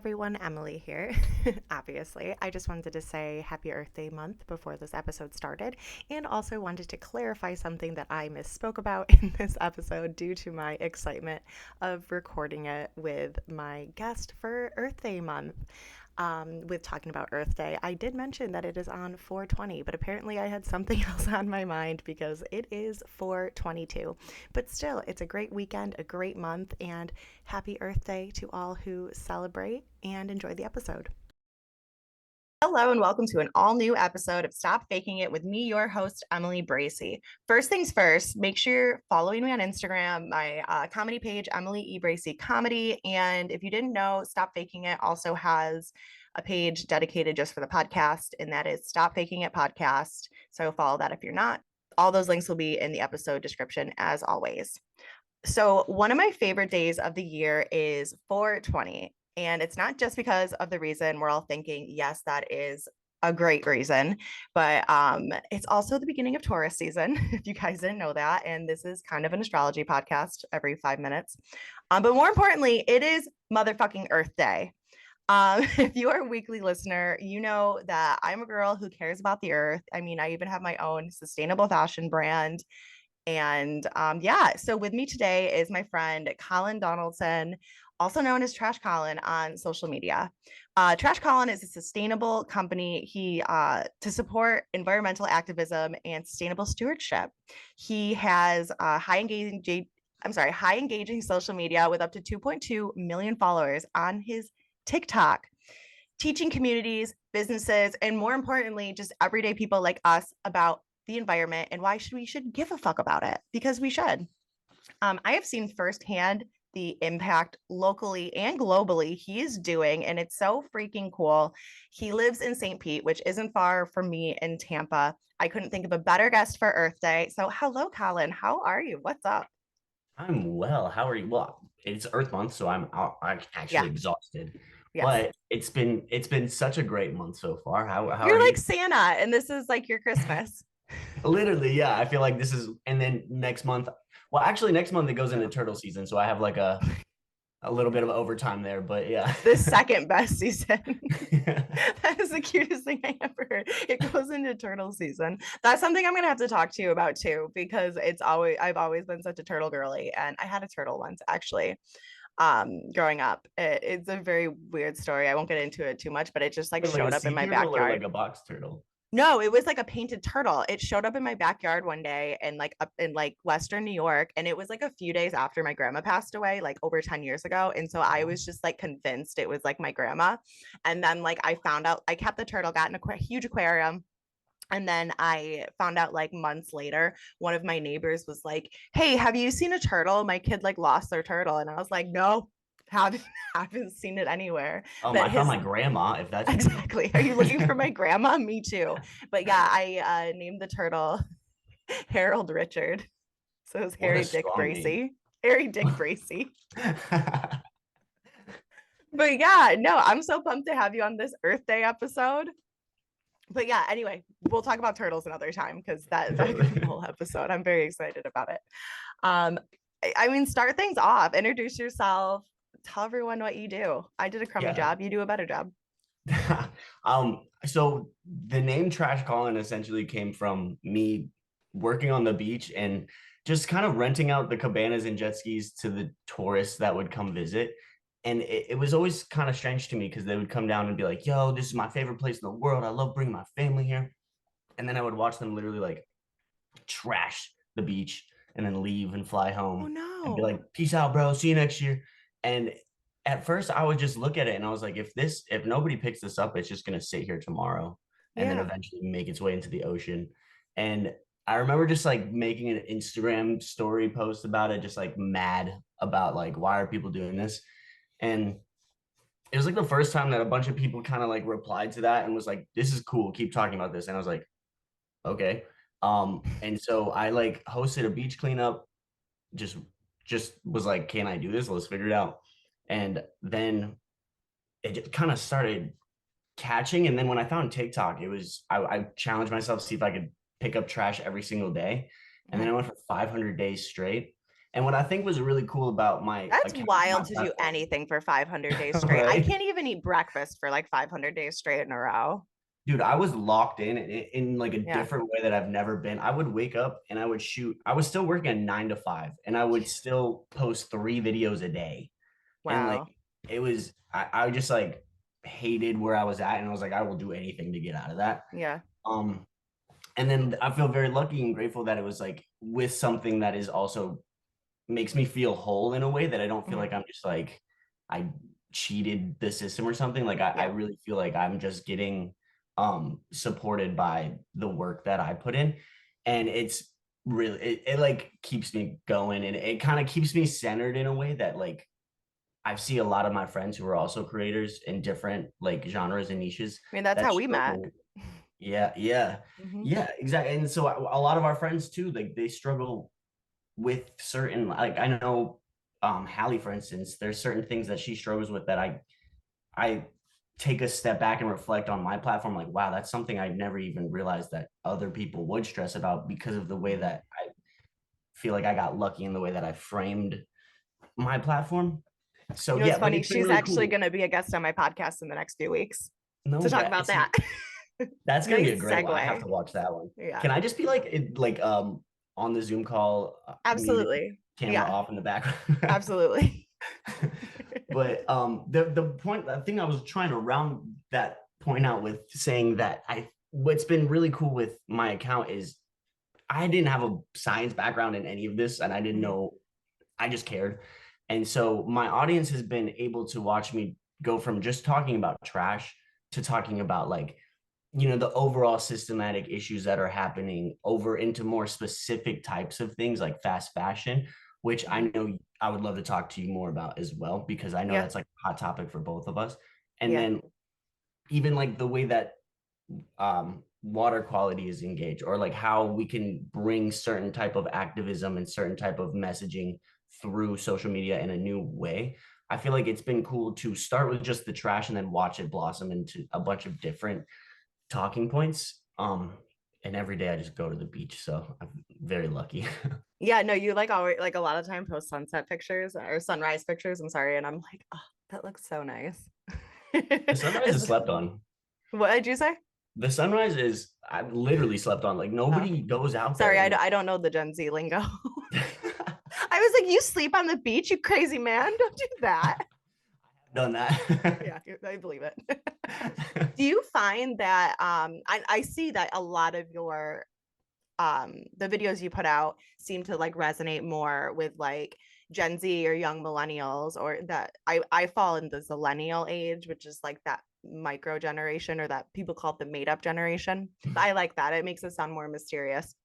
everyone, Emily here. Obviously, I just wanted to say Happy Earth Day month before this episode started, and also wanted to clarify something that I misspoke about in this episode due to my excitement of recording it with my guest for Earth Day month. With talking about Earth Day, I did mention that it is on 420, but apparently I had something else on my mind because it is 422. But still, it's a great weekend, a great month, and happy Earth Day to all who celebrate and enjoy the episode. Hello and welcome to an all new episode of Stop Faking It with me, your host, Emily Bracy. First things first, make sure you're following me on Instagram, my comedy page, Emily E. Bracy Comedy. And if you didn't know, Stop Faking It also has a page dedicated just for the podcast, and that is Stop Faking It Podcast. So follow that if you're not. All those links will be in the episode description as always. So, one of my favorite days of the year is 420. And it's not just because of the reason we're all thinking, yes, that is a great reason, but it's also the beginning of Taurus season, if you guys didn't know that. And this is kind of an astrology podcast every 5 minutes. But more importantly, it is motherfucking Earth Day. If you are a weekly listener, you know that I'm a girl who cares about the earth. I mean, I even have my own sustainable fashion brand. And yeah, so with me today is my friend Colin Donaldson, also known as Trash Colin on social media. Trash Colin is a sustainable company to support environmental activism and sustainable stewardship. He has high engaging social media with up to 2.2 million followers on his TikTok, teaching communities, businesses, and more importantly, just everyday people like us about the environment and why we should give a fuck about it, because we should. I have seen firsthand the impact locally and globally he is doing, and it's so freaking cool. He lives in St. Pete, which isn't far from me in Tampa. I couldn't think of a better guest for Earth Day. So, hello, Colin. How are you? What's up? I'm well. How are you? Well, it's Earth Month, so I'm actually Yeah, exhausted. yes. But it's been such a great month so far. How are You're like you? Santa, and this is like your Christmas. Literally, yeah. I feel like this is, and then next month. Well, actually, next month it goes into turtle season, so I have like a little bit of overtime there. But yeah. The second best season. That is the cutest thing I ever heard. It goes into turtle season. That's something I'm gonna have to talk to you about too, because I've always been such a turtle girly, and I had a turtle once actually. Growing up, it's a very weird story. I won't get into it too much, but it just like Like a showed up in sea my turtle or like backyard. a box turtle? No, it was like a painted turtle. It showed up in my backyard one day and like up in like Western New York. And it was like a few days after my grandma passed away, like over 10 years ago. And so I was just like convinced it was like my grandma. And then like I found out I kept the turtle, got in a huge aquarium. And then I found out like months later, one of my neighbors was like, "Hey, have you seen a turtle? My kid like lost their turtle." And I was like, "No, haven't haven't seen it anywhere." But I found his my grandma, if that's what you mean. exactly. Are you looking for my grandma? Me too. But yeah, I named the turtle Harold Richard. So it was What a Harry Dick strong name. Bracy. Harry Dick Bracy. But yeah, no, I'm so pumped to have you on this Earth Day episode. But yeah, anyway, we'll talk about turtles another time because that could be a whole episode. I'm very excited about it. Um, I mean, start things off, introduce yourself, tell everyone what you do. I did a crummy Yeah. job. You do a better job. So the name Trash Colin essentially came from me working on the beach and just kind of renting out the cabanas and jet skis to the tourists that would come visit. And it was always kind of strange to me because they would come down and be like, yo, this is my favorite place in the world. I love bringing my family here. And then I would watch them literally like trash the beach and then leave and fly Oh home and be no. like, peace out, bro. See you next year. And at first I would just look at it and I was like, if nobody picks this up, it's just gonna sit here tomorrow and then Yeah. eventually make its way into the ocean. And I remember just like making an Instagram story post about it, just like mad about like why are people doing this? And it was like the first time that a bunch of people kind of like replied to that and was like, this is cool, keep talking about this. And I was like, okay. And so I like hosted a beach cleanup, just just was like, can I do this? Let's figure it out. And then it just kind of started catching. And then when I found TikTok, I challenged myself to see if I could pick up trash every single day. And then I Mhm. went for 500 days straight. And what I think was really cool about my That's account, my wild to do platform, anything for 500 days straight. I right? can't even eat breakfast for like 500 days straight in a row. Dude, I was locked in like a Yeah. different way that I've never been. I would wake up and I would shoot. I was still working at 9 to 5, and I would still post 3 videos a day. And like Wow. it was, I just like hated where I was at, and I was like, I will do anything to get out of that. Yeah. Um, and then I feel very lucky and grateful that it was like with something that is also makes me feel whole in a way that I don't feel Mhm. like I'm just like I cheated the system or something. Like I Yeah. really feel like I'm just getting supported by the work that I put in. And it's really it like keeps me going, and it kind of keeps me centered in a way that like I see a lot of my friends who are also creators in different like genres and niches I mean, that's that how we met. struggle. Yeah, yeah, Hmm. yeah, exactly. And so a lot of our friends too, like they struggle with certain, like I know Hallie, for instance, there's certain things that she struggles with that I take a step back and reflect on my platform, like, wow, that's something I never even realized that other people would stress about because of the way Hmm. that I feel like I got lucky in the way that I framed my platform. So You know, it's yeah, but funny. it's been She's really actually cool. going to be a guest on my podcast in the next few weeks No to talk way. about It's that. That's gonna be Nice a great one. I have segue. to watch that one. Yeah. Can I just be like on the Zoom call, muted, Absolutely. camera Yeah. off in the background? Absolutely. But the thing I was trying to round that point out with saying that I what's been really cool with my account is I didn't have a science background in any of this, and I didn't Mhm. know. I just cared. And so my audience has been able to watch me go from just talking about trash to talking about like, the overall systematic issues that are happening over into more specific types of things like fast fashion, which I Mhm. know I would love to talk to you more about as well, because I know Yeah. that's like a hot topic for both of us. And Yeah. then even like the way that water quality is engaged, or like how we can bring certain type of activism and certain type of messaging through social media in a new way. I feel like it's been cool to start with just the trash and then watch it blossom into a bunch of different talking points. And every day I just go to the beach, so I'm very lucky. Yeah. No, you like always like a lot of time post sunset pictures or sunrise pictures. I'm sorry. And I'm like, oh, that looks so nice. The sunrise is Is- slept on. what did you say? The sunrise is I literally slept on. Like Oh, nobody goes out there sorry. and I don't know the Gen Z lingo. I was like, you sleep on the beach, you crazy man. Don't do that. done that. Yeah, I believe it. Do you find that I see that a lot of your the videos you put out seem to like resonate more with like Gen Z or young millennials, or that I fall in the zillennial age, which is like that micro generation, or that people call it the made up generation. I like that. It makes it sound more mysterious.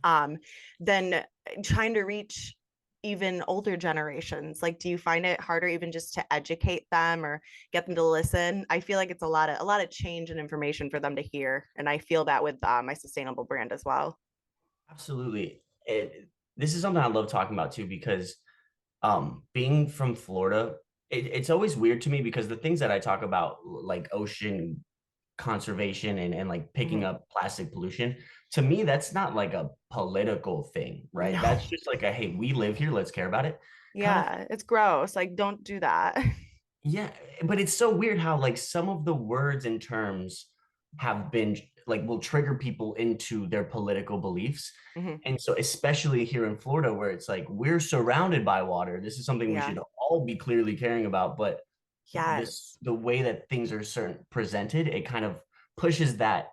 um than trying to reach even older generations. Like, do you find it harder even just to educate them or get them to listen? I feel like it's a lot of change and information for them to hear, and I feel that with my sustainable brand as well. Absolutely. This is something I love talking about too, because being from Florida, it's always weird to me because the things that I talk about, like ocean conservation and like picking Mhm. up plastic pollution, to me, that's not like a political thing, right? No. That's just like a, hey, we live here, let's care about it kind of. Yeah, it's gross. Like, don't do that. Yeah, but it's so weird how like some of the words and terms have been like will trigger people into their political beliefs. Hmm. And so especially here in Florida where it's like we're surrounded by water. This is something we Yeah. should all be clearly caring about, but Yes. the way that things are certain presented, it kind of pushes that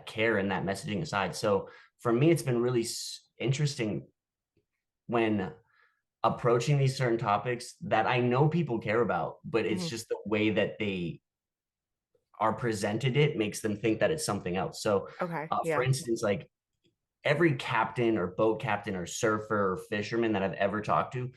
care and that messaging aside. So for me it's been really interesting when approaching these certain topics that I know people care about, but it's Hmm. just the way that they are presented it makes them think that it's something else. So, Okay. for Yeah. instance, like every captain or boat captain or surfer or fisherman that I've ever talked to,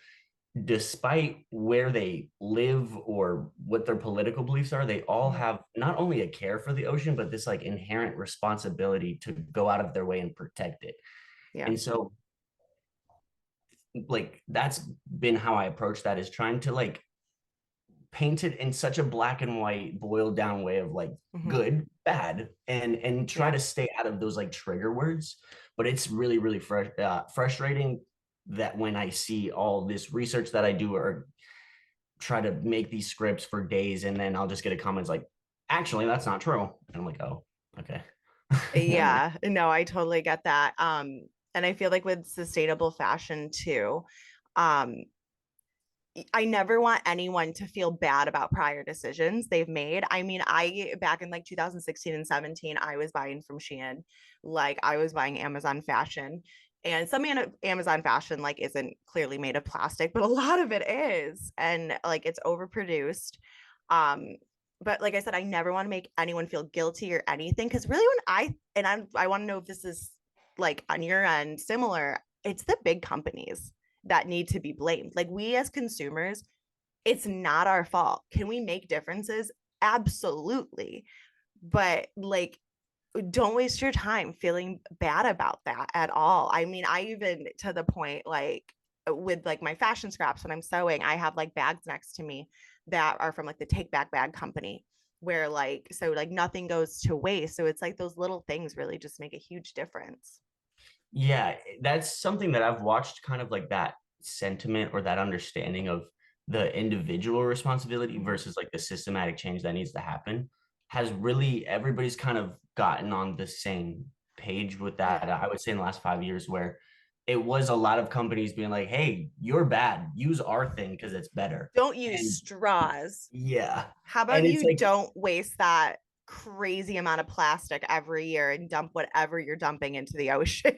despite where they live or what their political beliefs are, they all Hmm. have not only a care for the ocean, but this like inherent responsibility to go out of their way and protect it. Yeah. And so like that's been how I approach that, is trying to like paint it in such a black and white boiled down way of like Hmm. good bad and try Yeah. to stay out of those like trigger words. But it's really frustrating that when I see all this research that I do or try to make these scripts for days, and then I'll just get a comment like, actually, that's not true. And I'm like, oh, okay. Yeah, no, I totally get that. And I feel like with sustainable fashion too, um, I never want anyone to feel bad about prior decisions they've made. I mean, I back in like 2016 and 17, I was buying from Shein, like I was buying Amazon fashion. And some Amazon fashion like isn't clearly made of plastic, but a lot of it is. And like it's overproduced. Um, but like I said, I never want to make anyone feel guilty or anything. Cause really when I want to know if this is like on your end similar, it's the big companies that need to be blamed. Like we as consumers, it's not our fault. Can we make differences? Absolutely. But like, don't waste your time feeling bad about that at all. I mean, I even to the point like with like my fashion scraps when I'm sewing, I have like bags next to me that are from like the Take Back Bag Company where like so like nothing goes to waste. So it's like those little things really just make a huge difference. Yeah, that's something that I've watched, kind of like that sentiment or that understanding of the individual responsibility Mm-hmm. versus like the systematic change that needs to happen has really, everybody's kind of gotten on the same page with that. Yeah. I would say in the last 5 years, where it was a lot of companies being like, hey, you're bad, use our thing because it's better. Don't use And straws. yeah, How and about it's you like, don't waste that crazy amount of plastic every year and dump whatever you're dumping into the ocean?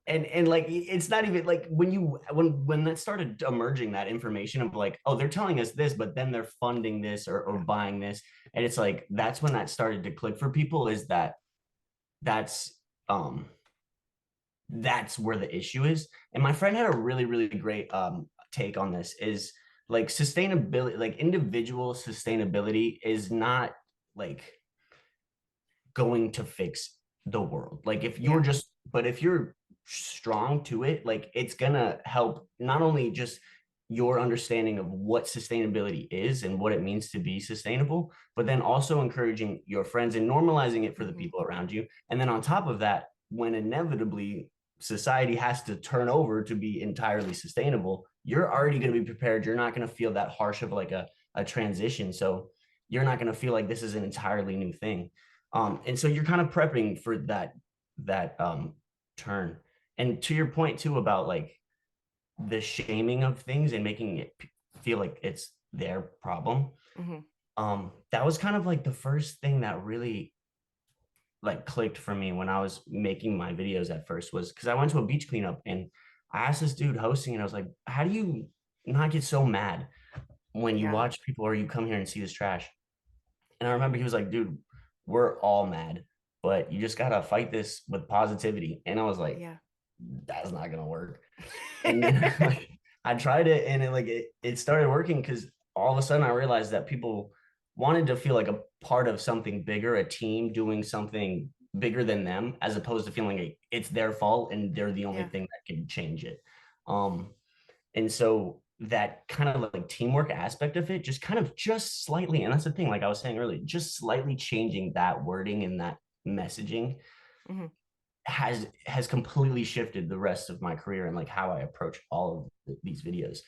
and like it's not even like when that started emerging, that information of like, oh, they're telling us this, but then they're funding this or Yeah. buying this, and it's like that's when that started to click for people, is that that's um that's where the issue is. And my friend had a really great take on this, is like sustainability, like individual sustainability is not like going to fix the world. Like if you're Yeah. just, but if you're strong to it, like it's gonna help not only just your understanding of what sustainability is and what it means to be sustainable, but then also encouraging your friends and normalizing it for the Mm-hmm. people around you. And then on top of that, when inevitably society has to turn over to be entirely sustainable, you're already going to be prepared. You're not going to feel that harsh of like a transition. So you're not going to feel like this is an entirely new thing. And so you're kind of prepping for that turn. And to your point too about like the shaming of things and making it feel like it's their problem. Mm-hmm. That was kind of like the first thing that really like clicked for me when I was making my videos at first, was because I went to a beach cleanup and I asked this dude hosting, and I was like, how do you not get so mad when you Yeah. watch people or you come here and see this trash? And I remember he was like, dude, we're all mad, but you just gotta fight this with positivity. And I was like, Yeah. that's not gonna work. And then like I tried it, and it started working, because all of a sudden I realized that people wanted to feel like a part of something bigger, a team doing something bigger than them, as opposed to feeling like it's their fault and they're the only Yeah. thing that can change it. And so that kind of like teamwork aspect of it just kind of just slightly, and that's the thing, like I was saying earlier, just slightly changing that wording and that messaging Mm-hmm. has completely shifted the rest of my career and like how I approach all of these videos.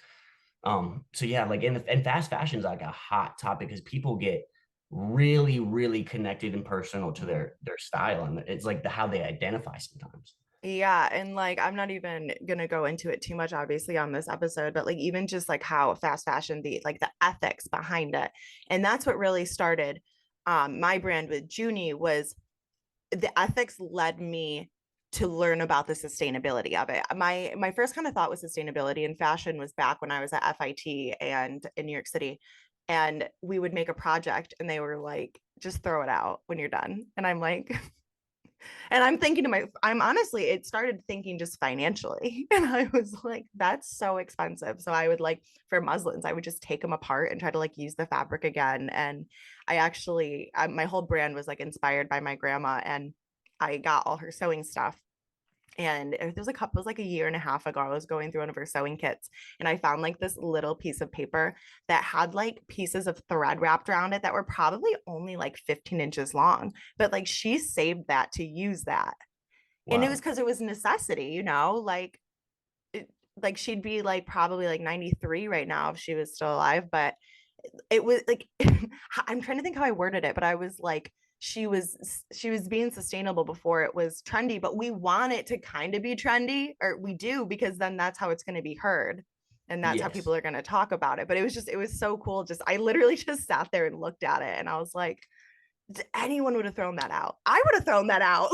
So yeah, like and fast fashion is like a hot topic because people get really connected and personal to Mm-hmm. their style, and it's like how they identify sometimes. Yeah, and like I'm not even gonna go into it too much, obviously, on this episode, but like even just like how fast fashion, the like the ethics behind it, and that's what really started my brand with Junie was the ethics led me to learn about the sustainability of it. My first kind of thought with sustainability in fashion was back when I was at FIT and in New York City, and we would make a project, and they were like, "Just throw it out when you're done," and I'm like. And I'm thinking to I'm honestly, it started thinking just financially. And I was like, that's so expensive. So I would like, for muslins, I would just take them apart and try to like use the fabric again. And I actually, my whole brand was like inspired by my grandma, and I got all her sewing stuff. And it was it was like a year and a half ago. I was going through one of her sewing kits, and I found like this little piece of paper that had like pieces of thread wrapped around it that were probably only like 15 inches long. But like she saved that to use that. And it was Wow. because it was necessity, you know, like like she'd be like probably like 93 right now if she was still alive, but it was like I'm trying to think how I worded it, but I was like she was being sustainable before it was trendy, but we want it to kind of be trendy, or we do, because then that's how it's going to be heard and that's how Yes. people are going to talk about it. But it was so cool. Just I literally just sat there and looked at it and I was like, anyone would have thrown that out. I would have thrown that out.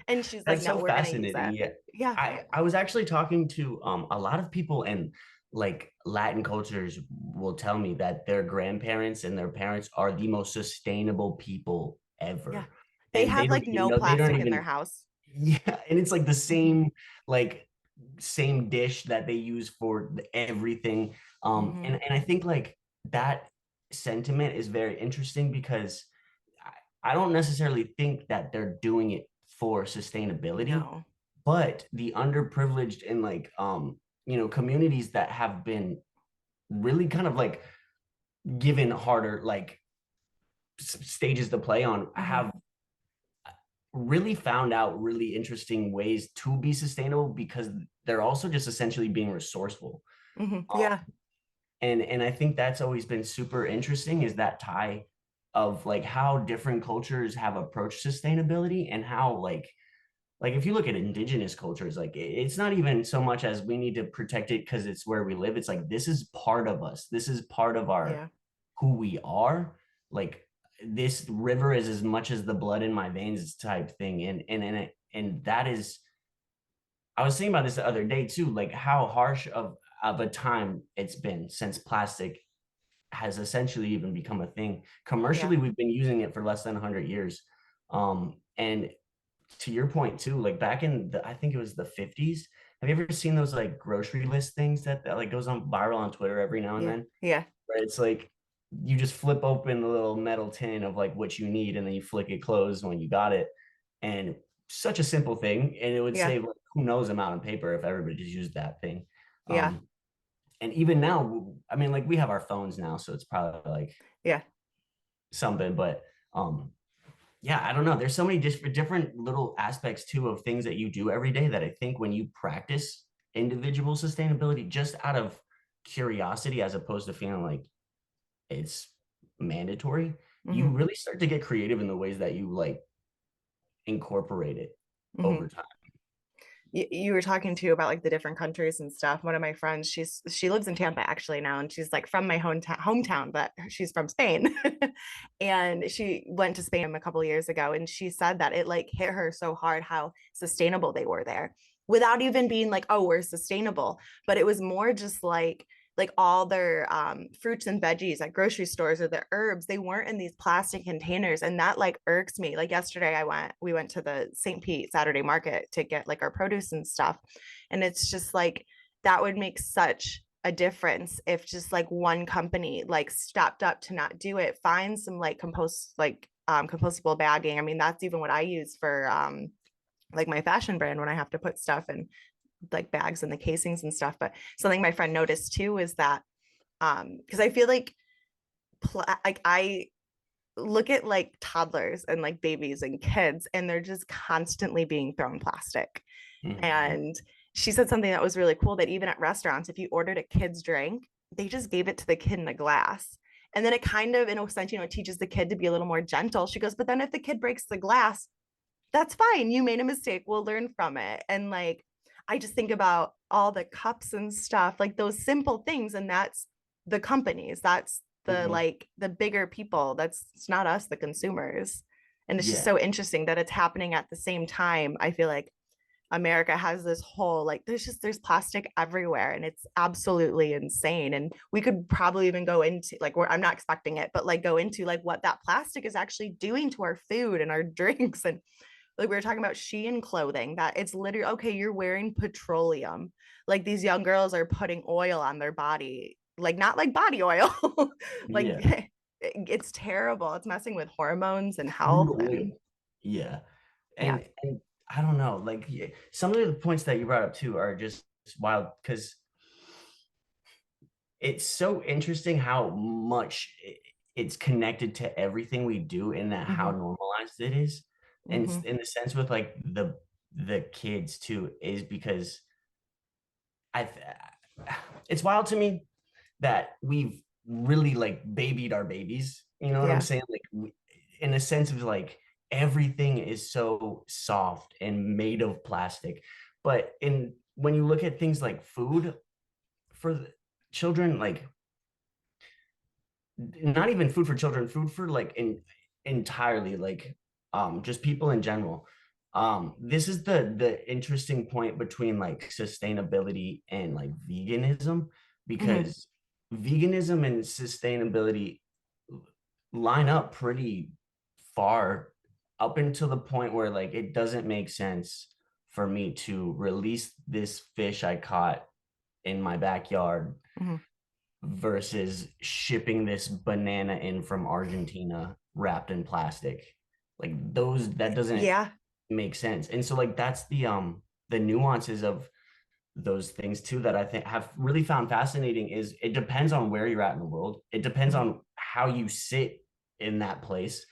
And she's like, That's no, so we're going to use fascinating. it. Yeah. Yeah. I was actually talking to a lot of people, and like Latin cultures will tell me that their grandparents and their parents are the most sustainable people Yeah. ever. They And they have don't like even no know, they don't plastic in their even, house. yeah, and it's like the Mm-hmm. like same dish that they use for everything. Mm-hmm. And I think like that sentiment is very interesting because I don't necessarily think that they're doing it for sustainability, No. but the underprivileged and like communities that have been really kind of like given harder like stages to play on Mm-hmm. have really found out really interesting ways to be sustainable because they're also just essentially being resourceful. Mm-hmm. um, Yeah. and I think that's always been super interesting, is that tie of like how different cultures have approached sustainability, and how like if you look at indigenous cultures, like it's not even so much as we need to protect it because it's where we live. It's like this is part of us, this is part of our Yeah. who we are. Like this river is as much as the blood in my veins type thing. And that is, I was thinking about this the other day too, like how harsh of a time it's been since plastic has essentially even become a thing Yeah. commercially. We've been using it for less than 100 years. And to your point too, like back in I think it was the 50s. Have you ever seen those like grocery list things that like goes on viral on Twitter every now and Yeah. then? Yeah. Where it's like you just flip open the little metal tin of like what you need, and then you flick it closed when you got it. And such a simple thing, and it would Yeah. save like, who knows amount of paper if everybody just used that thing. Yeah. And even now, I mean, like we have our phones now, so it's probably like Yeah. something, but um yeah, I don't know. There's so many different little aspects too of things that you do every day that I think when you practice individual sustainability just out of curiosity, as opposed to feeling like it's mandatory, you Mm-hmm. really start to get creative in the ways that you like incorporate it Mm-hmm. over time. You were talking too about like the different countries and stuff. One of my friends, she lives in Tampa actually now, and she's like from my hometown, but she's from Spain. And she went to Spain a couple of years ago, and she said that it like hit her so hard how sustainable they were there, without even being like, oh, we're sustainable. But it was more just like all their fruits and veggies at grocery stores, or the herbs, they weren't in these plastic containers, and that like irks me. Like yesterday we went to the St. Pete Saturday market to get like our produce and stuff, and it's just like that would make such a difference if just like one company like stopped up to not do it, find some like compostable bagging. I mean, that's even what I use for like my fashion brand when I have to put stuff in like bags and the casings and stuff. But something my friend noticed too is that because I feel like like I look at like toddlers and like babies and kids, and they're just constantly being thrown plastic. Mhm. And she said something that was really cool, that even at restaurants, if you ordered a kid's drink, they just gave it to the kid in a glass. And then it kind of, in a sense, teaches the kid to be a little more gentle. She goes, but then if the kid breaks the glass, that's fine. You made a mistake. We'll learn from it. And like, I just think about all the cups and stuff, like those simple things. And that's the companies, that's the Mhm. like the bigger people. That's it's not us, the consumers. And it's just Yeah. so interesting that it's happening at the same time. I feel like America has this whole like there's plastic everywhere, and it's absolutely insane. And we could probably even go into like I'm not expecting it, but like go into like what that plastic is actually doing to our food and our drinks. And like we were talking about Shein clothing, that it's literally okay, you're wearing petroleum. Like these young girls are putting oil on their body, like not like body oil. Like Yeah. it's terrible. It's messing with hormones and Crude health and oil. Yeah. yeah. And I don't know, like yeah, some of the points that you brought up too are just wild because it's so interesting how much it's connected to everything we do, and that how Mm-hmm, normalized it is. And mm-hmm, in the sense with like the kids too, is because it's wild to me that we've really like babied our babies. You know what I'm Yeah. saying? Like in a sense of like everything is so soft and made of plastic. But in when you look at things like food for the children, like not even food for children, food for like entirely like just people in general. This is the interesting point between like sustainability and like veganism, Hmm. because veganism and sustainability line up pretty far, up until the point where like it doesn't make sense for me to release this fish I caught in my backyard Hmm. versus shipping this banana in from Argentina wrapped in plastic. Like those, that doesn't Yeah. make sense. And so like that's the nuances of those things too that I think have really found fascinating. Is it depends on where you're at in the world. It depends Hmm. on how you sit in that place.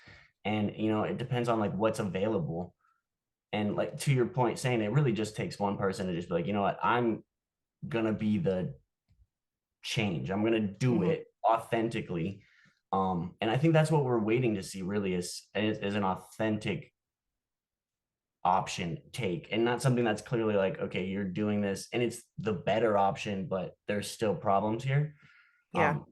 And it depends on like what's available. And like to your point, saying it really just takes one person to just be like, you know what, I'm gonna be the change. I'm gonna do Hmm. it authentically. And I think that's what we're waiting to see really is an authentic option take, and not something that's clearly like, okay, you're doing this and it's the better option, but there's still problems here. Yeah. Um,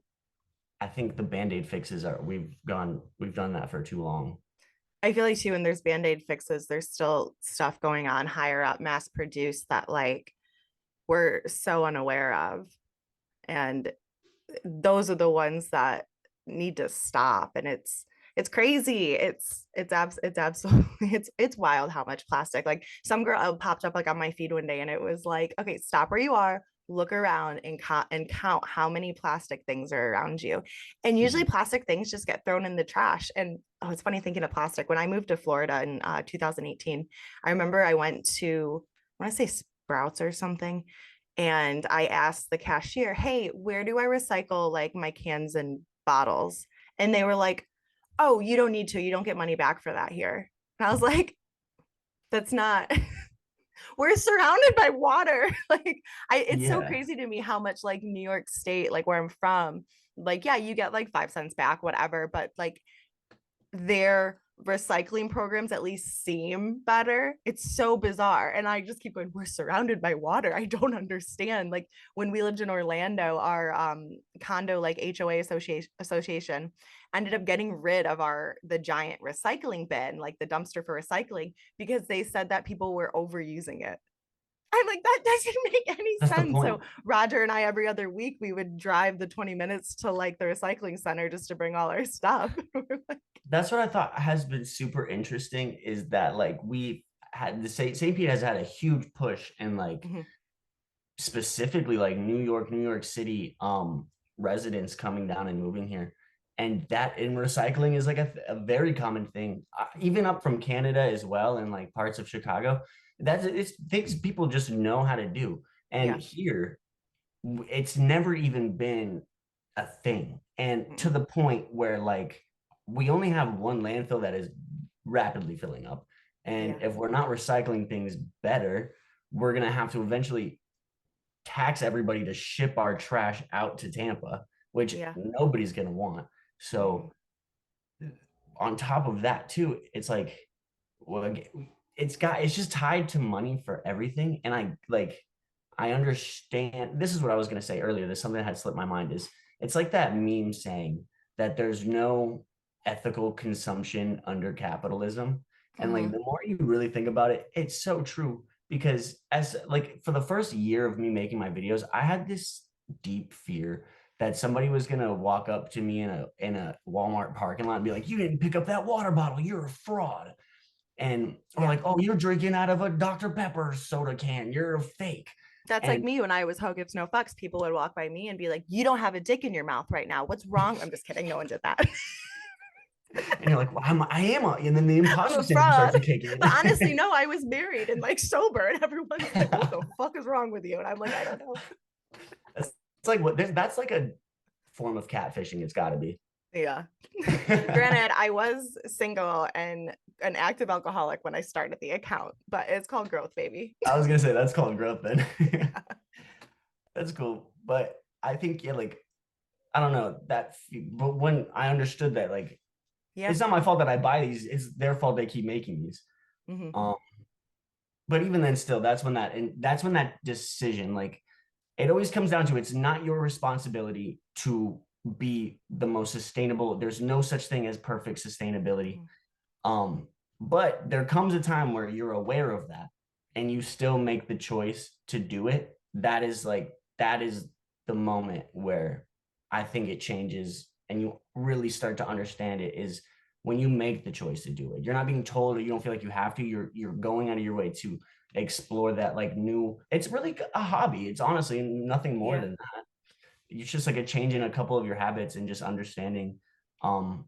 I think the band-aid fixes are we've done that for too long. I feel like too, when there's band-aid fixes, there's still stuff going on higher up, mass produced, that like we're so unaware of. And those are the ones that need to stop. And it's crazy. It's absolutely it's wild how much plastic. Like some girl popped up like on my feed one day and it was like, okay, stop where you are, look around and count how many plastic things are around you. And usually Mhm. plastic things just get thrown in the trash. And oh, it's funny thinking of plastic. When I moved to Florida in 2018, I remember I went to, I want to say Sprouts or something, and I asked the cashier, "Hey, where do I recycle like my cans and bottles?" And they were like, "Oh, you don't need to. You don't get money back for that here." And I was like, "That's not." We're surrounded by water. Like it's so Yeah. crazy to me how much like New York State, like where I'm from, like yeah, you get like 5 cents back, whatever, but like their recycling programs at least seem better. It's so bizarre. And I just keep going, we're surrounded by water. I don't understand. Like when we lived in Orlando, our condo like HOA association ended up getting rid of the giant recycling bin, like the dumpster for recycling, because they said that people were overusing it. I'm like, that doesn't make any That's the sense. So point. Roger and I, every other week, we would drive the 20 minutes to like the recycling center just to bring all our stuff. That's what I thought has been super interesting, is that like we had the St. Pete has had a huge push in like Mhm. specifically like New York City residents coming down and moving here. And that in recycling is like a very common thing, even up from Canada as well, and like parts of Chicago. That's it's things people just know how to do. And Yeah. here, it's never even been a thing. And to Mm-mm. the point where like we only have one landfill that is rapidly filling up. And Yeah. if we're not recycling things better, we're gonna have to eventually tax everybody to ship our trash out to Tampa, which Yeah. nobody's going to want. Mm-mm. So on top of that too, it's like, well, it's just tied to money for everything. And I understand. This is what I was going to say earlier. There's something that had slipped my mind, is it's like that meme saying that there's no ethical consumption under capitalism. And like Mm-hmm. the more you really think about it, it's so true, because as like for the first year of me making my videos, I had this deep fear that somebody was gonna walk up to me in a Walmart parking lot and be like, "You didn't pick up that water bottle. You're a fraud." And or Yeah. like, "Oh, you're drinking out of a Dr. Pepper soda can. You're a fake." That's like And me when I was Ho Gives No Fucks. People would walk by me and be like, "You don't have a dick in your mouth right now. What's wrong?" I'm just kidding. No one did that. and you're like, well, I am, and then the I'm imposter a syndrome starts fraud. to kick in. But honestly, no, I was married and like sober, and everyone's like, "What the fuck is wrong with you?" And I'm like, "I don't know." That's it's like that's like a form of catfishing. It's got to be. Yeah. I Granted, I was single and an active alcoholic when I started the account, but it's called growth, baby. was gonna say that's called growth then. Yeah. That's cool. But I think, yeah, like, I don't know but when I understood that, like, Yeah. it's not my fault that I buy these. It's their fault they keep making these. Hmm. Um, but even then, still, that's when that decision, like, it always comes down to it's not your responsibility to be the most sustainable. There's no such thing as perfect sustainability. Hmm. Um, but there comes a time where you're aware of that and you still make the choice to do it. That is the moment where I think it changes and you really start to understand it is when you make the choice to do it. You're not being told or you don't feel like you have to. You're going out of your way to explore that like new. It's really a hobby. It's honestly nothing more Yeah. than that. It's just like a change in a couple of your habits and just understanding um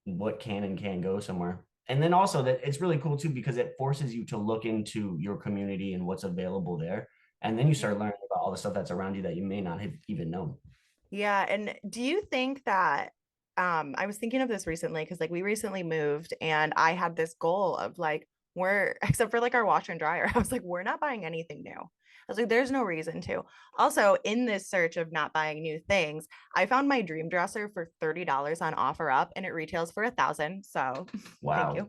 what can and can't go somewhere. And then also that it's really cool too because it forces you to look into your community and what's available there. And then you Yeah. start learning about all the stuff that's around you that you may not have even known. Yeah. And do you think that I was thinking of this recently because like we recently moved and I had this goal of like we're except for like our washer and dryer, I was like, we're not buying anything new. I was like, there's no reason to. Also, in this search of not buying new things, I found my dream dresser for $30 on OfferUp and it retails for 1,000. So thank Wow. you.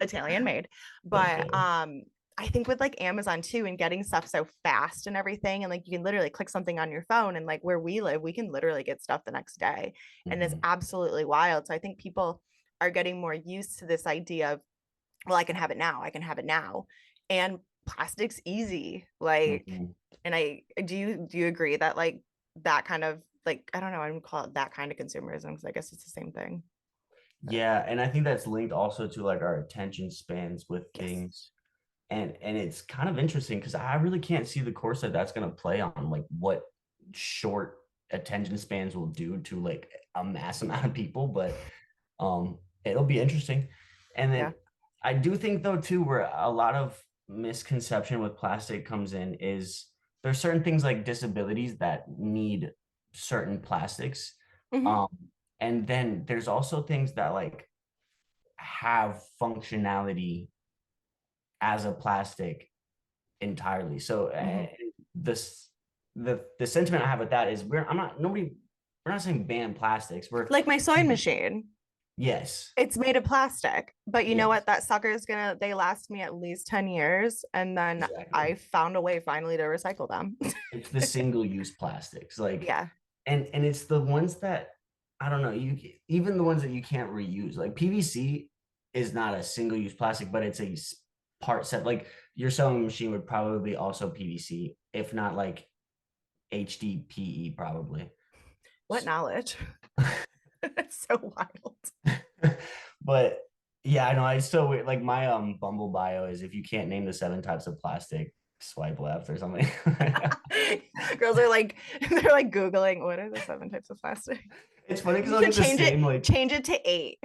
Italian made. Let's But go. I think with like Amazon too and getting stuff so fast and everything, and like you can literally click something on your phone, and like where we live, we can literally get stuff the next day. And it's Mhm. absolutely wild. So I think people are getting more used to this idea of, well, I can have it now. I can have it now. And plastic's easy. Like, Mhm. and I do you agree that like that kind of like, I don't know, I would call it that kind of consumerism because I guess it's the same thing. But Yeah, and I think that's linked also to like our attention spans with yes. things. And it's kind of interesting because I really can't see the course that that's going to play on like what short attention spans will do to like a mass amount of people, but it'll be interesting. And Yeah. then I do think though too where a lot of misconception with plastic comes in is there's certain things like disabilities that need certain plastics. Hmm. um and then there's also things that like have functionality as a plastic entirely. So Hmm. this the sentiment I have with that is we're not saying ban plastics. We're Like my sewing machine. yes, It's made of plastic, but you know yes, what? That sucker is gonna, they last me at least 10 years. And then I exactly. found a way finally to recycle them. It's the single use plastics, like, Yeah. and it's the ones that I don't know. Even the ones that you can't reuse, like PVC, is not a single use plastic, but it's a part set. Like your sewing machine would probably be also PVC, if not like HDPE, probably. What knowledge? That's so wild. But yeah, I know. I still like my Bumble bio is if you can't name the 7 types of plastic, swipe left or something. Girls are like, they're like Googling what are the 7 types of plastic? It's funny because You I'll should get the same like, change it to 8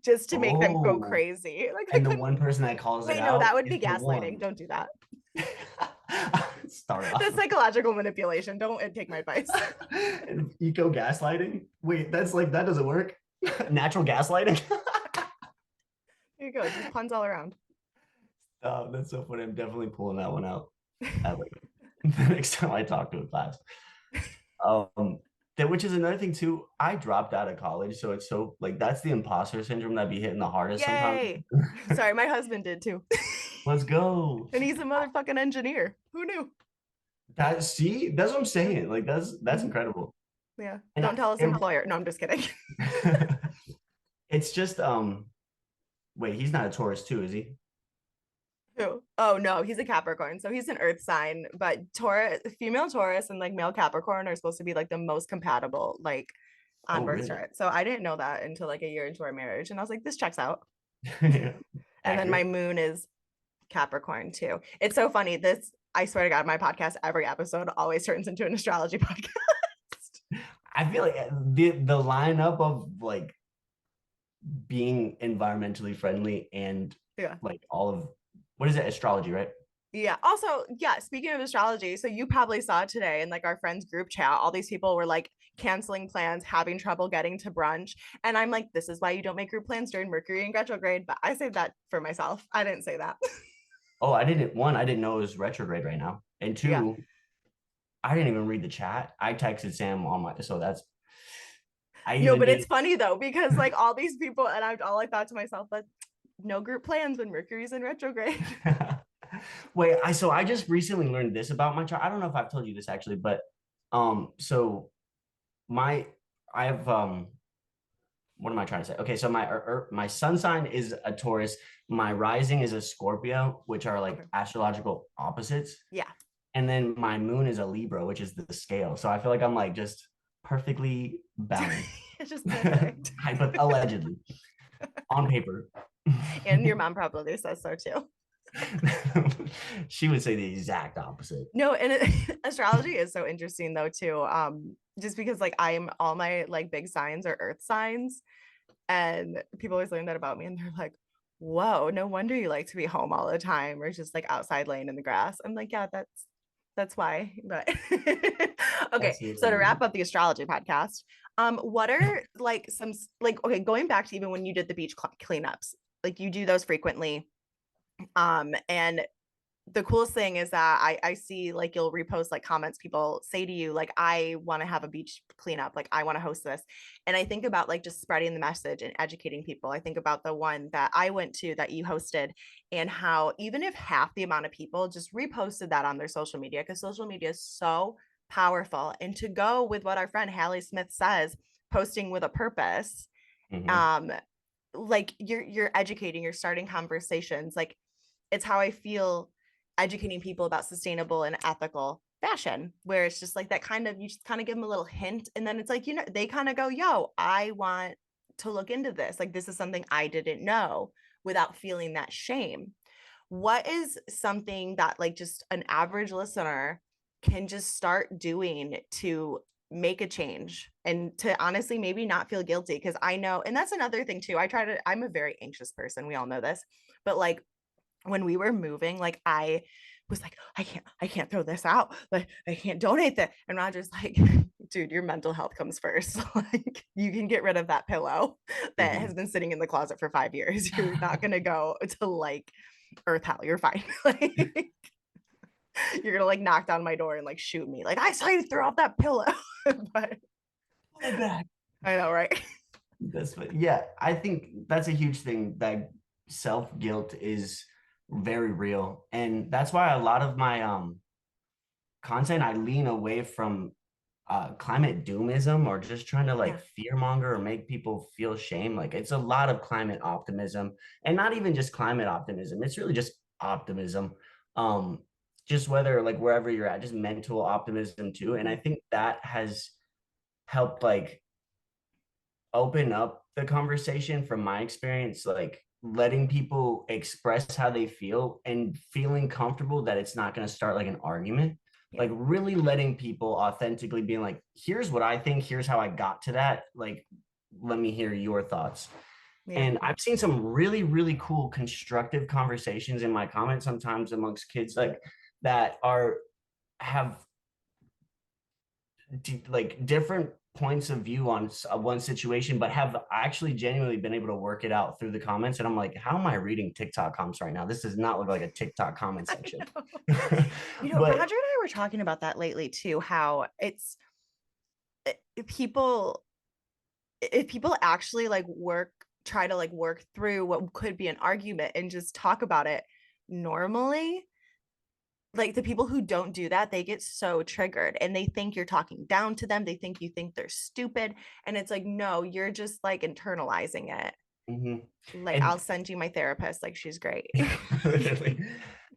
just to make them go oh, crazy. Like I and the couldn't, one person that calls it wait, no, that out would is be the gaslighting. one. Don't do that. Start That's off. psychological manipulation. Don't take my advice. Eco gaslighting. Wait, that's like that doesn't work. Natural gaslighting. Here you go. Just puns all around. Oh, that's so funny. I'm definitely pulling that one out at like the next time I talk to a class. Um, that which is another thing too. I dropped out of college, so it's so like that's the imposter syndrome that be hitting the hardest sometimes. Yay. Sorry, my husband did too. Let's go. And he's a motherfucking engineer. Who knew? That see, that's what I'm saying. Like that's Mhm. incredible. Yeah. And Don't tell his employer. No, I'm just kidding. it's just wait, he's not a Taurus too, is he? Who? Oh no, he's a Capricorn. So he's an earth sign, but Taurus, female Taurus and like male Capricorn are supposed to be like the most compatible, like on Oh, birth really? chart. So I didn't know that until like a year into our marriage. And I was like, this checks out. Yeah. And then my Accurate. moon is Capricorn too. It's so funny. This, I swear to God, my podcast, every episode always turns into an astrology podcast. I feel like the lineup of like being environmentally friendly and Yeah. like all of what is it, astrology, right? Yeah. Also, yeah, speaking of astrology, so you probably saw today in like our friends group chat, all these people were like canceling plans, having trouble getting to brunch. And I'm like, this is why you don't make group plans during Mercury in retrograde. But I saved that for myself. I didn't say that. Oh, I didn't know it was retrograde right now. And Yeah. two, I didn't even read the chat. I texted Sam on my, so that's, I No, even but it's did. funny though, because like all these people, and all I thought to myself, but no group plans when Mercury's in retrograde. Wait, so I just recently learned this about my chart. I don't know if I've told you this actually, but so my I have what am I trying to say? Okay, so my sun sign is a Taurus, my rising is a Scorpio, which are like Okay. astrological opposites, Yeah. and then my moon is a Libra, which is the scale. So I feel like I'm like just perfectly balanced. It's just perfect. Allegedly on paper. And your mom probably says so too. She would say the exact opposite. No, and astrology is so interesting though too. Just because like I'm all my like big signs are earth signs, and people always learn that about me, and they're like, "Whoa, no wonder you like to be home all the time, or just like outside laying in the grass." I'm like, "Yeah, that's why." But okay, That's literally so to wrap me. up the astrology podcast, what are like some like okay, going back to even when you did the beach cleanups, like you do those frequently, and the coolest thing is that I see like you'll repost like comments people say to you like I want to have a beach cleanup, like I want to host this, and I think about like just spreading the message and educating people. I think about the one that I went to that you hosted, and how even if half the amount of people just reposted that on their social media, because social media is so powerful, and to go with what our friend Hallie Smith says, posting with a purpose, Mhm. um like you're educating, you're starting conversations, like it's how I feel educating people about sustainable and ethical fashion, where it's just like that kind of, you just kind of give them a little hint, and then it's like, you know, they kind of go, yo, I want to look into this, like this is something I didn't know, without feeling that shame. What is something that like just an average listener can just start doing to make a change, and to honestly maybe not feel guilty? Because I know, and that's another thing too, I'm a very anxious person, we all know this, but like when we were moving, like I was like, I can't throw this out. Like I can't donate that. And Roger's like, dude, your mental health comes first. Like you can get rid of that pillow that has Mhm. been sitting in the closet for 5 years. You're not gonna go to like earth hell. You're fine. Like you're gonna like knock down my door and like shoot me. Like I saw you throw out that pillow. But My bad. I know, right? Yeah, I think that's a huge thing, that self-guilt is very real. And that's why a lot of my content, I lean away from climate doomism, or just trying to like Yeah. fear monger or make people feel shame. Like it's a lot of climate optimism, and not even just climate optimism. It's really just optimism. Um, just whether like wherever you're at, just mental optimism too. And I Mhm. think that has helped like open up the conversation from my experience, like letting people express how they feel and feeling comfortable that it's not going to start like an argument, Yeah. like really letting people authentically being like, here's what I think, here's how I got to that, like let me hear your thoughts. Yeah. And I've seen some really really cool constructive conversations in my comments sometimes amongst kids, like that are have like different points of view on one situation, but have actually genuinely been able to work it out through the comments. And I'm like, how am I reading TikTok comments right now? This does not look like a TikTok comment I section. know. You know, Roger But and I were talking about that lately too, how it's people, if people actually like try to like work through what could be an argument and just talk about it normally, like the people who don't do that, they get so triggered and they think you're talking down to them, they think you think they're stupid, and it's like, no, you're just like internalizing it. mhm. Like I'll And send you my therapist, like she's great. literally,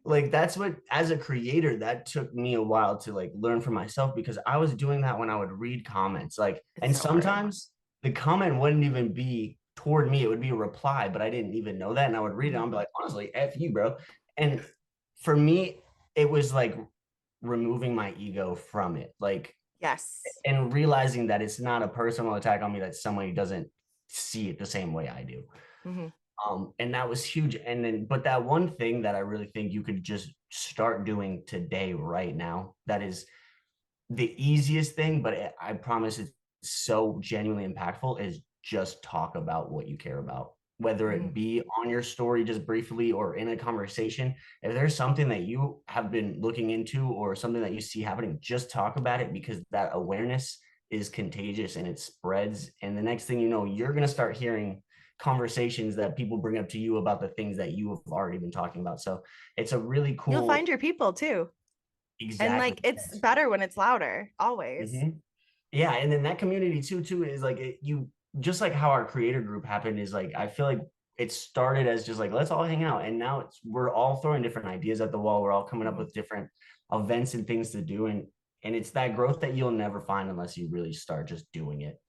like that's what, as a creator, that took me a while to like learn for myself, because I was doing that when I would read comments, like, It's and so hard. sometimes the comment wouldn't even be toward me, it would be a reply, but I didn't even know that, and I would read it and Mhm. I'd be like, honestly, F you, bro. And for me, it was like removing my ego from it, like, Yes. and realizing that it's not a personal attack on me, that somebody doesn't see it the same way I do. Hmm. And that was huge. And then, but that one thing that I really think you could just start doing today, right now, that is the easiest thing, but I promise it's so genuinely impactful, is just talk about what you care about. whether it Mhm. be on your story just briefly or in a conversation. If there's something that you have been looking into or something that you see happening, just talk about it, because that awareness is contagious and it spreads. And the next thing you know, you're going to start hearing conversations that people bring up to you about the things that you have already been talking about. So it's a really You'll cool, find your people too. And exactly. like it's Yes. better when it's louder, always. Mhm. Yeah, and then that community too is like you, just like how our creator group happened, is like I feel like it started as just like let's all hang out, and now we're all throwing different ideas at the wall. We're all coming up Mhm. with different events and things to do, and it's that growth that you'll never find unless you really start just doing it.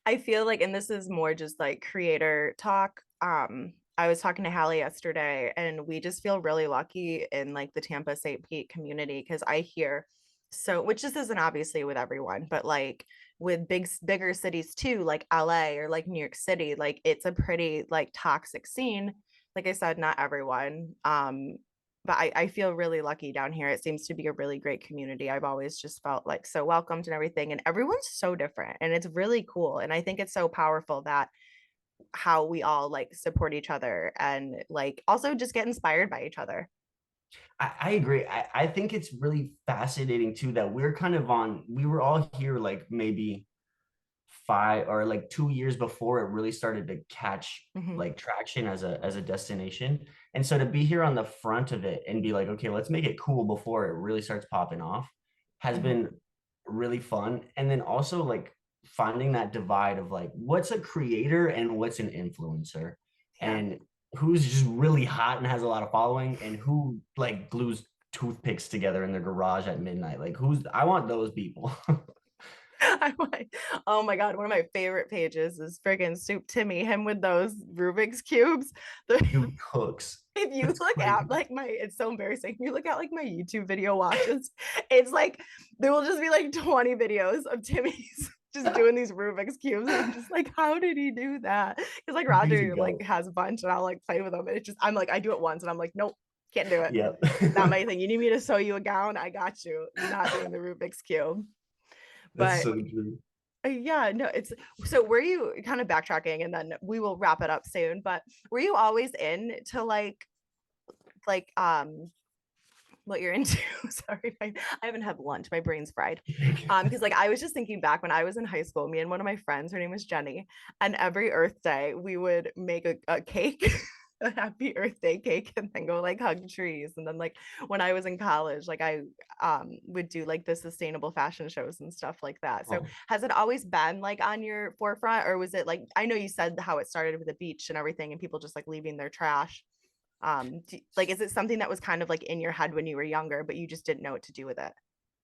I feel like, and this is more just like creator talk. I was talking to Hallie yesterday, and we just feel really lucky in like the Tampa St. Pete community because I hear so, which this isn't obviously with everyone, but like with bigger cities too, like LA or like New York City, like it's a pretty like toxic scene. Like I said, not everyone. But I feel really lucky down here. It seems to be a really great community. I've always just felt like so welcomed and everything. And everyone's so different. And it's really cool. And I think it's so powerful that how we all like support each other and like also just get inspired by each other. I agree. I think it's really fascinating too that we're kind of on. We were all here like maybe 2 years before it really started to catch Mm-hmm. like traction as a destination. And so to be here on the front of it and be like, okay, let's make it cool before it really starts popping off has Mm-hmm. been really fun. And then also like finding that divide of like what's a creator and what's an influencer, Yeah. and who's just really hot and has a lot of following, and who like glues toothpicks together in their garage at midnight. Like who's I want those people. I'm like, oh my God, one of my favorite pages is friggin' Soup Timmy, him with those Rubik's Cubes. The, Dude cooks. if you It's look crazy. at like it's so embarrassing. If you look at like my YouTube video watches, it's like there will just be like 20 videos of Timmy's just doing these Rubik's Cubes. And I'm just like, how did he do that? Because like He's a Roger like goat. has a bunch and I'll like play with them. And it's just, I'm like, I do it once and I'm like, nope, can't do it. Yep. Not my thing. You need me to sew you a gown? I got you. Not doing the Rubik's Cube. That's But so true. yeah, no, it's so were you kind of backtracking and then we will wrap it up soon, but were you always into like what you're into? Sorry, I haven't had lunch. My brain's fried. Because like I was just thinking back when I was in high school, me and one of my friends, her name was Jenny, and every Earth Day we would make a cake. A happy Earth Day cake and then go like hug trees. And then like when I was in college, like I would do like the sustainable fashion shows and stuff like that. So Oh, has it always been like on your forefront, or was it like I know you said how it started with the beach and everything and people just like leaving their trash? Like is it something that was kind of like in your head when you were younger, but you just didn't know what to do with it?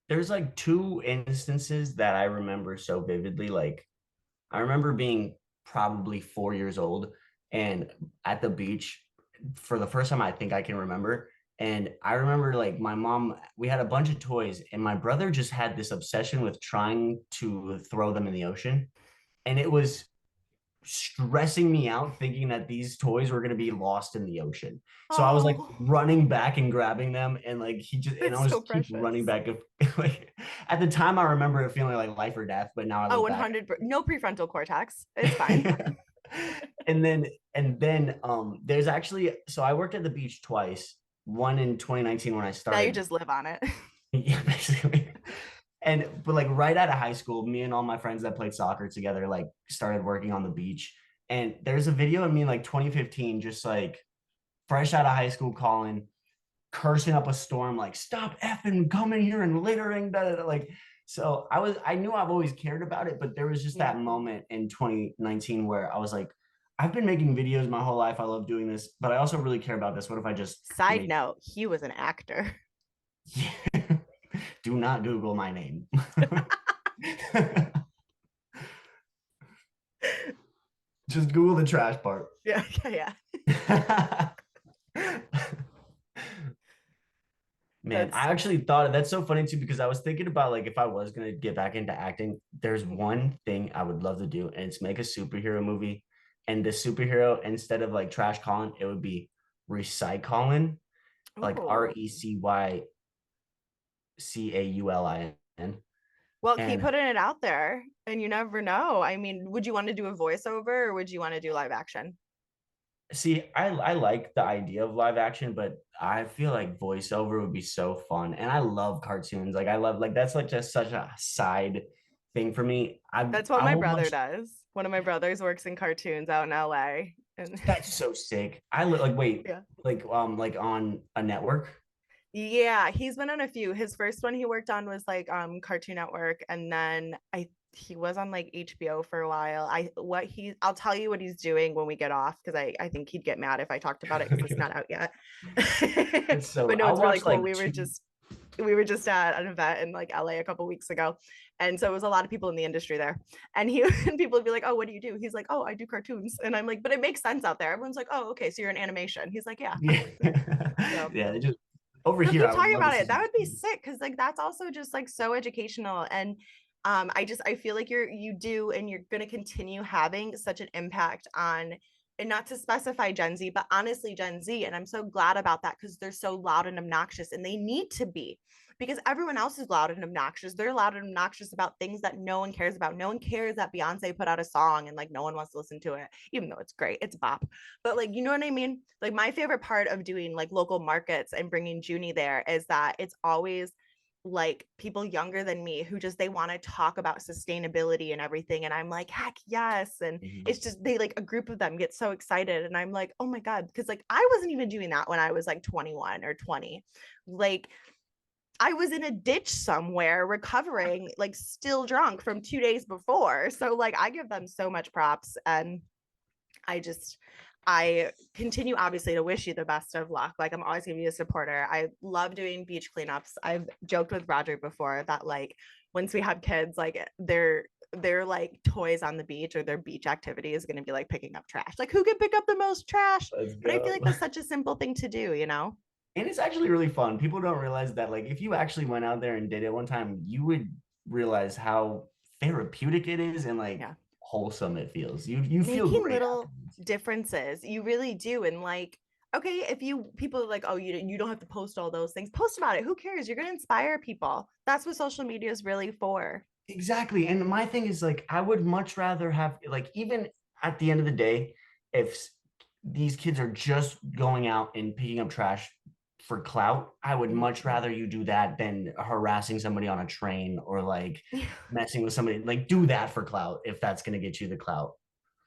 there's like two instances that I remember so vividly. Like I remember being probably 4 years old and at the beach for the first time I think I can remember. And I remember like my mom, we had a bunch of toys, and my brother just had this obsession with trying to throw them in the ocean. And it was stressing me out thinking that these toys were going to be lost in the ocean. So I was like Oh, running back and grabbing them, and like and I it's was so just keep running precious. back. Like at the time I remember it feeling like life or death, but now I Oh, look back. 100, no prefrontal cortex. It's fine. and then there's actually, so I worked at the beach twice, one in 2019 when I Now you started. just live on it. Yeah, basically. And but like right out of high school, me and all my friends that played soccer together like started working on the beach. And there's a video of me in like 2015, just like fresh out of high school, Caulin, cursing up a storm, like stop effing coming here and littering. Da, da, da. Like, so I knew I've always cared about it, but there was just Yeah. that moment in 2019 where I was like, I've been making videos my whole life. I love doing this, but I also really care about this. What if I just Side made? note, he was an actor. Do not Google my name. Just Google the trash part. Yeah, yeah, Man, that's I actually thought that's so funny too, because I was thinking about like if I was gonna get back into acting, there's mhm. one thing I would love to do, and it's make a superhero movie. And the superhero, instead of like Trash Colin, it would be Recycolin, like Oh, Recycaulin. well, keep And putting it out there, and you never know. I mean, would you want to do a voiceover or would you want to do live action? See, I like the idea of live action, but I feel like voiceover would be so fun. And I love cartoons. Like I love like that's like just such a side thing for me. That's what I my would brother much does. One of my brothers works in cartoons out in LA. And That's so sick. Like wait, yeah. like on a network. Yeah, he's been on a few. His first one he worked on was like Cartoon Network, and then he was on like HBO for a while. I'll tell you what he's doing when we get off because I think he'd get mad if I talked about it because it's not out yet. It's so But no, I'll it's really watch cool. like two. We were just at an event in like LA a couple weeks ago. And so it was a lot of people in the industry there. And and people would be like, "Oh, what do you do?" He's like, "Oh, I do cartoons." And I'm like, "But it makes sense out there." Everyone's like, "Oh, okay, so you're in animation." He's like, "Yeah." Yeah. So Yeah, they just over he'll here keep I would talking love to about see it. That some would be cartoons. sick because like that's also just like so educational. And I feel like you do and you're gonna continue having such an impact on, and not to specify Gen Z, but honestly Gen Z. And I'm so glad about that because they're so loud and obnoxious and they need to be, because everyone else is loud and obnoxious. They're loud and obnoxious about things that no one cares about. No one cares that Beyonce put out a song and like no one wants to listen to it, even though it's great. It's bop. But like, you know what I mean? Like my favorite part of doing like local markets and bringing Junie there is that it's always like people younger than me who just they want to talk about sustainability and everything, and I'm like, heck yes. And Mhm. it's just they like a group of them get so excited and I'm like, oh my god, because like I wasn't even doing that when I was like 21 or 20. Like I was in a ditch somewhere recovering, like still drunk from 2 days before. So like I give them so much props. And I just I continue obviously to wish you the best of luck. Like I'm always gonna be a supporter. I love doing beach cleanups. I've joked with Roger before that like once we have kids, like they're like toys on the beach or their beach activity is gonna be like picking up trash. Like who can pick up the most trash? Let's But I feel go. like that's such a simple thing to do, you know? And it's actually really fun. People don't realize that like if you actually went out there and did it one time, you would realize how therapeutic it is and like Yeah. wholesome it feels. You feel Making great little afterwards. differences. You really do. And like, okay, if you people are like, oh, you don't have to post all those things. Post about it. Who cares? You're gonna inspire people. That's what social media is really for. Exactly. And my thing is like I would much rather have like even at the end of the day, if these kids are just going out and picking up trash for clout, I would much Mhm. rather you do that than harassing somebody on a train or like messing with somebody. Like do that for clout if that's gonna get you the clout.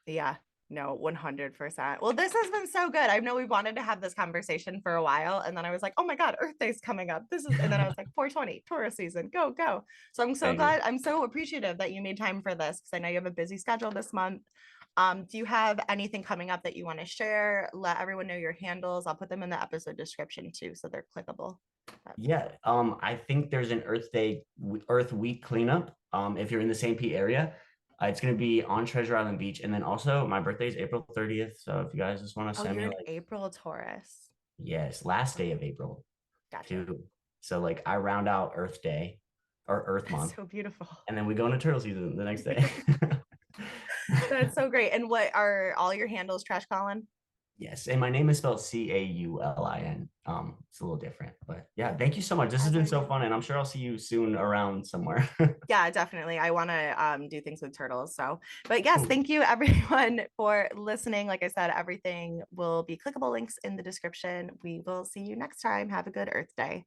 Yeah, no, 100%. Well, this has been so good. I know we wanted to have this conversation for a while, and then I was like, oh my God, Earth Day's coming up. And then I was like, 420, tourist season, go, go. So I'm so Banger. glad, I'm so appreciative that you made time for this because I know you have a busy schedule this month. Do you have anything coming up that you want to share? Let everyone know your handles. I'll put them in the episode description too, so they're clickable. But Yeah, I think there's an Earth Week cleanup. If you're in the St. Pete area, it's gonna be on Treasure Island Beach, and then also my birthday is April 30th. So if you guys just want to oh, send you're me an like, April Taurus. yes, last day Okay, of April gotcha. too. So like I round out Earth Day or Earth That's Month, so beautiful. and then we go into turtle season the next day. That's so great. And what are all your handles, Trash Colin? Yes, and my name is spelled Caulin. It's a little different, but yeah, thank you so much. This has As been I so do. fun, and I'm sure I'll see you soon around somewhere. Yeah, definitely. I want to do things with turtles. So, but yes, Cool. thank you everyone for listening. Like I said, everything will be clickable links in the description. We will see you next time. Have a good Earth Day.